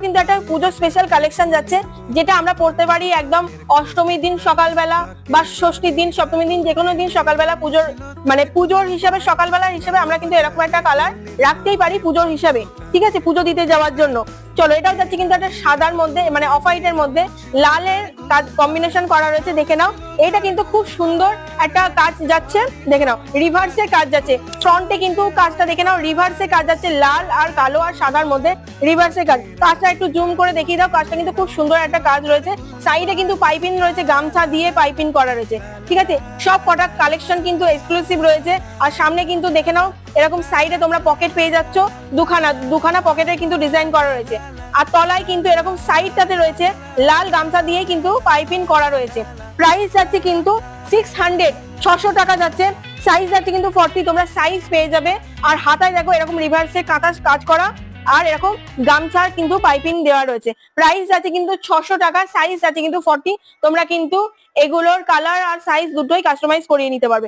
কিন্তু একটা পুজো special collection যাচ্ছে, যেটা আমরা পড়তে পারি একদম অষ্টমীর দিন সকালবেলা বা ষষ্ঠীর দিন, সপ্তমীর দিন, যে কোনো দিন সকালবেলা পুজোর মানে পুজোর হিসাবে, সকালবেলার হিসাবে আমরা কিন্তু এরকম একটা কালার রাখতেই পারি পুজোর হিসাবে, ঠিক আছে, পুজো দিতে যাওয়ার জন্য। চলো, এটাও যাচ্ছে কিন্তু একটা সাদার মধ্যে, মানে অফ হোয়াইটের মধ্যে লালের কাজ কম্বিনেশন করা রয়েছে, দেখে নাও। এটা কিন্তু খুব সুন্দর একটা কাজ যাচ্ছে, দেখে নাও, রিভার্সে কাজ যাচ্ছে। ফ্রন্টে কিন্তু কাজটা দেখে নাও, রিভার্সে কাজ যাচ্ছে, লাল আর কালো আর সাদার মধ্যে রিভার্সে কাজ। কাজটা একটু জুম করে দেখিয়ে দাও, কাজটা কিন্তু খুব সুন্দর একটা কাজ রয়েছে। সাইডে কিন্তু পাইপিং রয়েছে, গামছা দিয়ে পাইপিং করা রয়েছে, ঠিক আছে। সব কটা কালেকশন কিন্তু এক্সক্লুসিভ রয়েছে। আর সামনে কিন্তু দেখে নাও, এরকম সাইডে তোমরা পকেট পেয়ে যাচ্ছ, দুখানা পকেটের কিন্তু ডিজাইন করা রয়েছে। আর তলায় কিন্তু এরকম সাইডটাতে রয়েছে লাল গামছা দিয়ে কিন্তু পাইপিং করা রয়েছে। প্রাইস যাচ্ছে কিন্তু 600, 600 টাকা যাচ্ছে। সাইজ যাচ্ছে কিন্তু 40, তোমরা সাইজ পেয়ে যাবে। আর হাতায় দেখো এরকম রিভার্সে কাঁথা কাজ করা, আর এরকম গামছার কিন্তু পাইপিং দেওয়া রয়েছে। প্রাইস আছে কিন্তু 600 টাকা, সাইজ আছে কিন্তু 40। তোমরা কিন্তু এগুলোর কালার আর সাইজ দুটোই কাস্টমাইজ করিয়ে নিতে পারবে।